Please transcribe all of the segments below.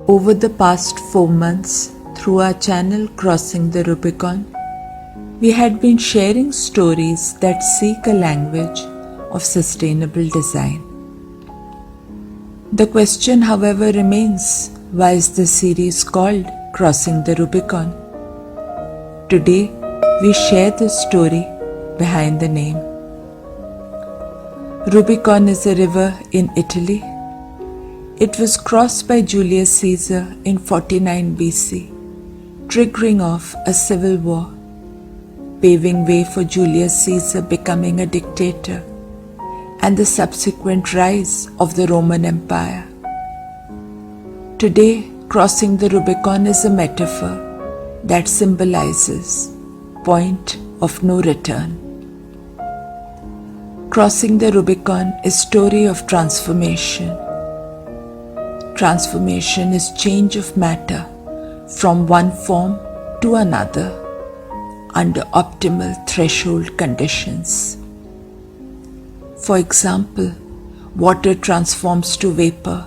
Over the past 4 months, through our channel Crossing the Rubicon, we had been sharing stories that seek a language of sustainable design. The question, however, remains, why is the series called Crossing the Rubicon? Today, we share the story behind the name. Rubicon is a river in Italy. It was crossed by Julius Caesar in 49 BC, triggering off a civil war, paving way for Julius Caesar becoming a dictator and the subsequent rise of the Roman Empire. Today, crossing the Rubicon is a metaphor that symbolizes point of no return. Crossing the Rubicon is a story of transformation. Transformation is change of matter from one form to another under optimal threshold conditions. For example, water transforms to vapor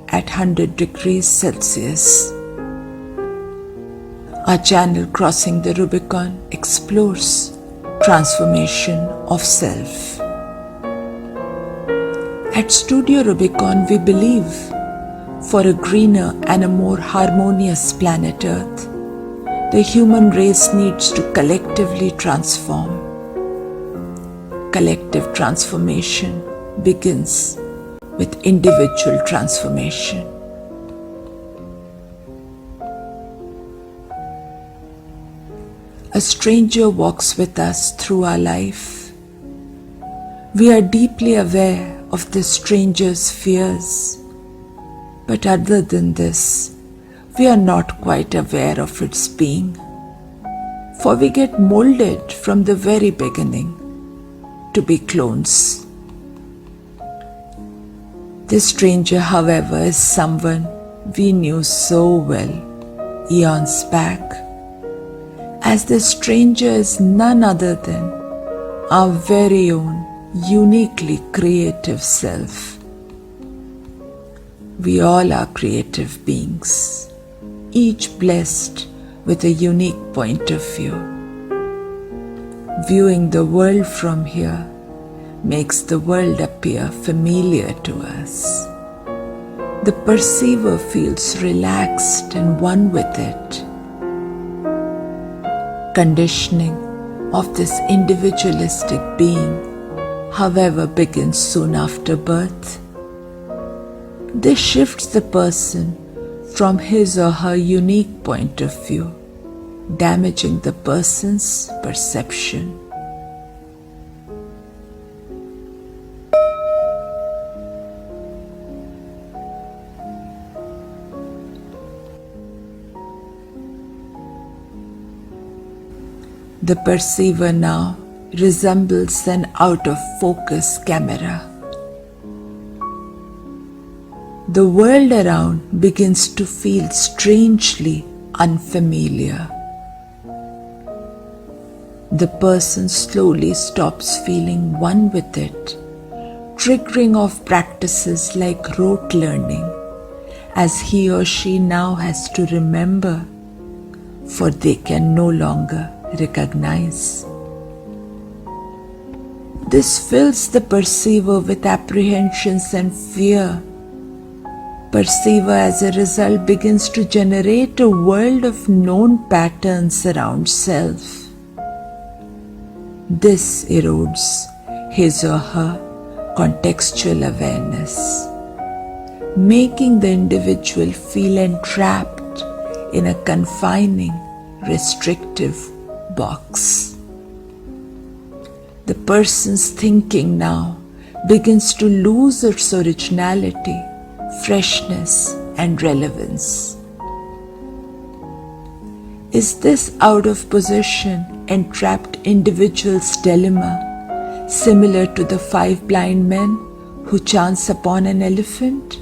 at 100 degrees Celsius. Our channel Crossing the Rubicon explores transformation of self. At Studio Rubicon, we believe for a greener and a more harmonious planet Earth, the human race needs to collectively transform. Collective transformation begins with individual transformation. A stranger walks with us through our life. We are deeply aware of the stranger's fears, but other than this, we are not quite aware of its being, for we get molded from the very beginning to be clones. This stranger, however, is someone we knew so well eons back, as the stranger is none other than our very own uniquely creative self. We all are creative beings, each blessed with a unique point of view. Viewing the world from here makes the world appear familiar to us. The perceiver feels relaxed and one with it. Conditioning of this individualistic being, however, begins soon after birth. This shifts the person from his or her unique point of view, damaging the person's perception. The perceiver now resembles an out-of-focus camera. The world around begins to feel strangely unfamiliar. The person slowly stops feeling one with it, triggering off practices like rote learning, as he or she now has to remember, for they can no longer recognize. This fills the perceiver with apprehensions and fear. Perceiver, as a result, begins to generate a world of known patterns around self. This erodes his or her contextual awareness, making the individual feel entrapped in a confining, restrictive box. The person's thinking now begins to lose its originality, freshness, and relevance. Is this out of position, entrapped individual's dilemma similar to the 5 blind men who chance upon an elephant?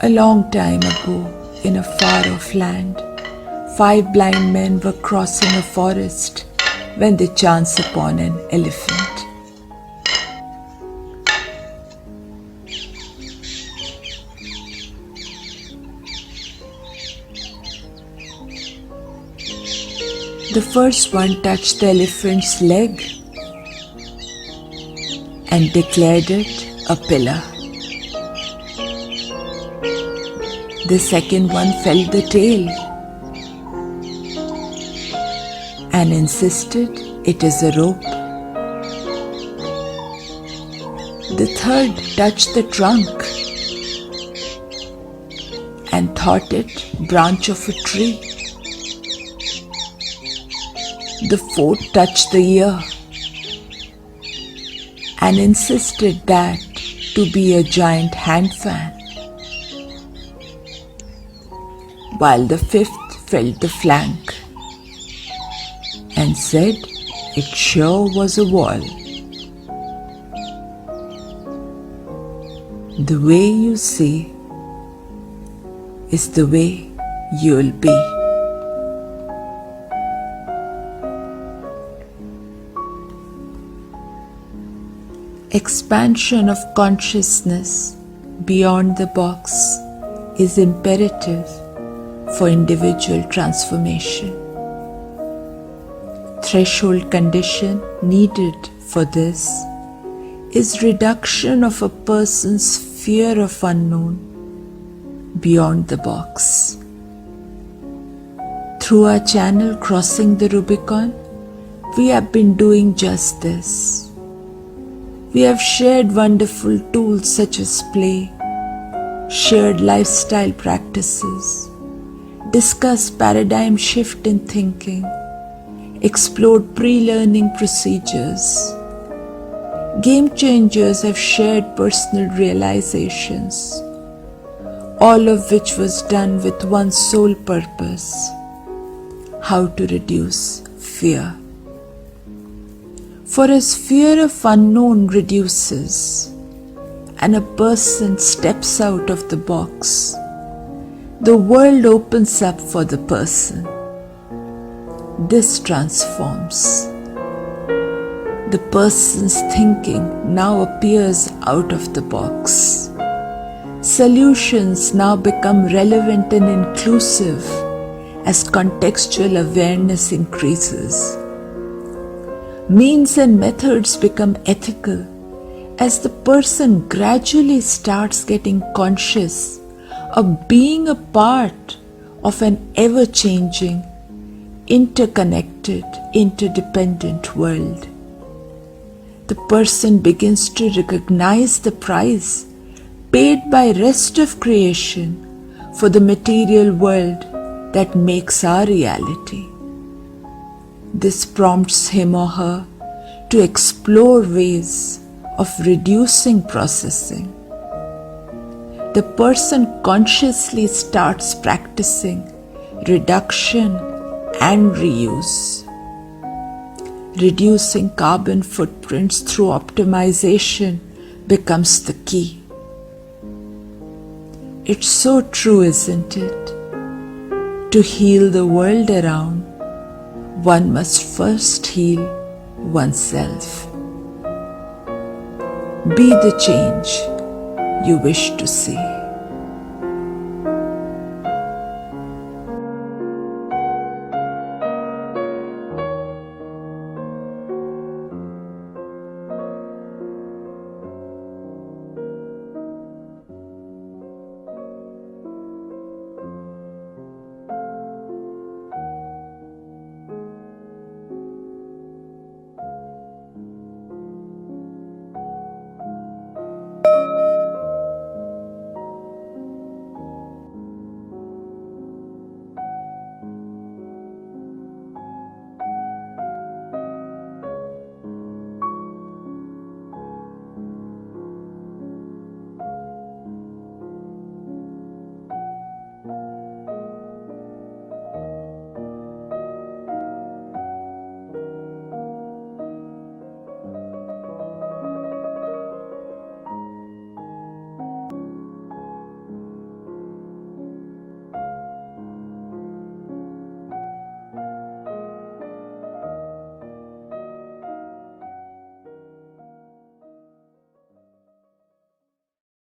A long time ago, in a far-off land, 5 blind men were crossing a forest when they chance upon an elephant. The first one touched the elephant's leg and declared it a pillar. The second one felt the tail and insisted it is a rope. The third touched the trunk and thought it branch of a tree. The fourth touched the ear and insisted that to be a giant hand fan, while the fifth felt the flank and said it sure was a wall. The way you see is the way you'll be. Expansion of consciousness beyond the box is imperative for individual transformation. Threshold condition needed for this is reduction of a person's fear of unknown beyond the box. Through our channel Crossing the Rubicon, we have been doing just this. We have shared wonderful tools such as play, shared lifestyle practices, discussed paradigm shift in thinking, explored pre-learning procedures. Game changers have shared personal realizations, all of which was done with one sole purpose: how to reduce fear. For as fear of unknown reduces and a person steps out of the box, the world opens up for the person. This transforms. The person's thinking now appears out of the box. Solutions now become relevant and inclusive as contextual awareness increases. Means and methods become ethical as the person gradually starts getting conscious of being a part of an ever-changing, interconnected, interdependent world. The person begins to recognize the price paid by rest of creation for the material world that makes our reality. This prompts him or her to explore ways of reducing processing. The person consciously starts practicing reduction and reuse. Reducing carbon footprints through optimization becomes the key. It's so true, isn't it? To heal the world around, one must first heal oneself. Be the change you wish to see.